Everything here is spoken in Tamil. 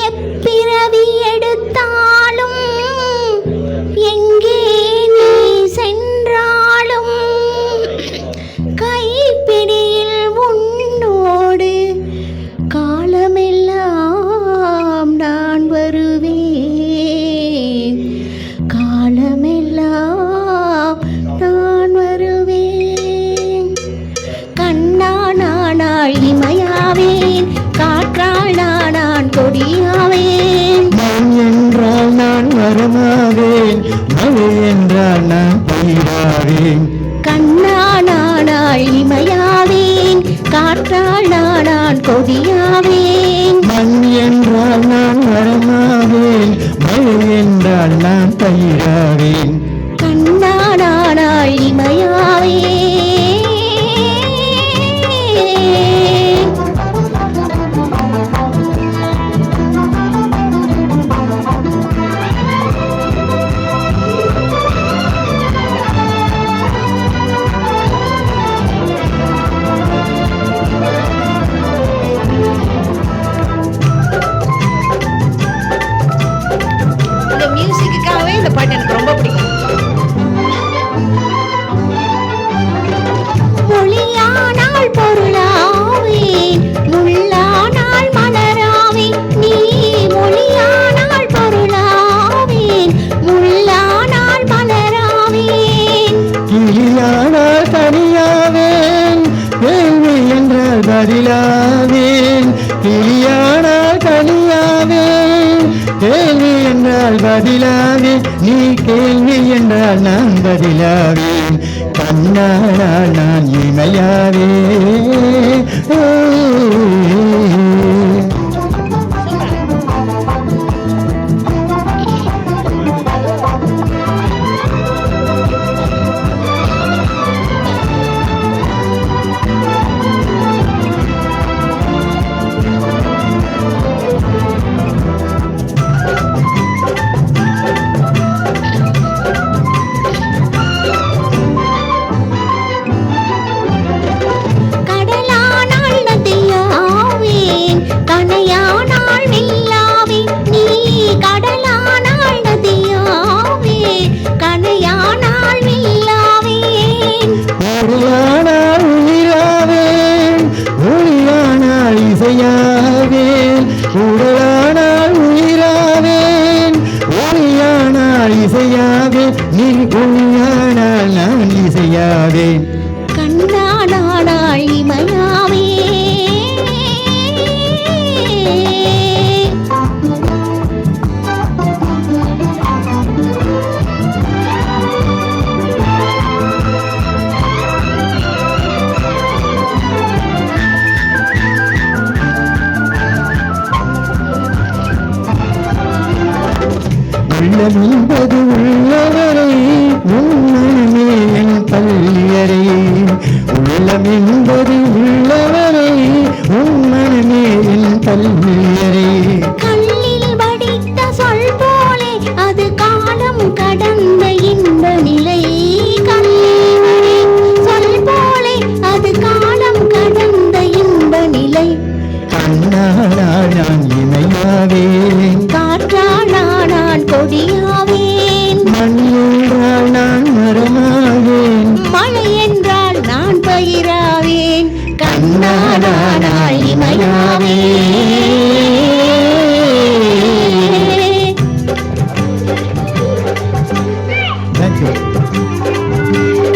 எப்பிறவி எடுத்தாலும் எங்கே நீ சென்றாலும் கைப்பிடியில் உன்னோடு காலமெல்லாம் நான் வருவேன், காலமெல்லாம் நான் வருவேன். கண்ணால் நானாள் இமையாவேன், காற்றால் நான் கொடியாவேன். மண் என்றால் நான் மரமாவேன், மழை என்றால் நான் பயிராவேன். கண்ணால் நானாள் இமையாவேன், காற்றால் நான் கொடியாவேன். மண் என்றால் நான் மரமாவேன், மழை என்றால் நான் பயிராவேன். கண்ணால் நானாள் இமையாவேன். இந்த மியூசிக்குக்காகவே இந்த பாட்டு எனக்கு ரொம்ப பிடிக்கும். மொழியானால் பொருளாவேன், முள்ளானால் மலராவேன். நீ மொழியானால் பொருளாவேன், முள்ளானால் மலராவேன். கிளியானால் தனியாவேன், கேள்வி என்றால் பதிலாவேன். கிளியானால் தனியாவேன், கேள்வி என்றால் பதிலாவேன். நீ கேள்வி என்றால் நான் பதிலாவேன். கண்ணால் நான் இமையாவேன். கடலானால் நதியாவேன், கனையானால் வெள்ளாவேன். நீ கடலானால் நதியாவேன், கனையானால் வெள்ளாவேன். ஒளியானால் உயிராவேன், ஒளியானால் இசையாவேன். உடலானால் உயிராவேன், ஒளியானால் இசையாவேன். நீ ஒளியானால் நான் இசையாவேன். கண்ணால் நானாள் இமையாவேன். உள்ளம் என்பது உள்ளவரை, உண்மையே என் பள்ளியறை. உள்ளம் என்பது உள்ளவரை, உண்மையே என் பள்ளியறை. கல்லில் வடித்த சொல் போலே அது காலம் கடந்த இன்ப நிலை. கல்லில் வடித்த சொல் போலே அது காலம் கடந்த இன்ப நிலை. கண்ணால் நான் இமையாவேன், காற்றால் நான் கொடியாவேன். மண் என்றால் நான் மரமாவேன், மழை என்றால் நான் பயிராவேன். கண்ணால் நான் இமையாவேன்.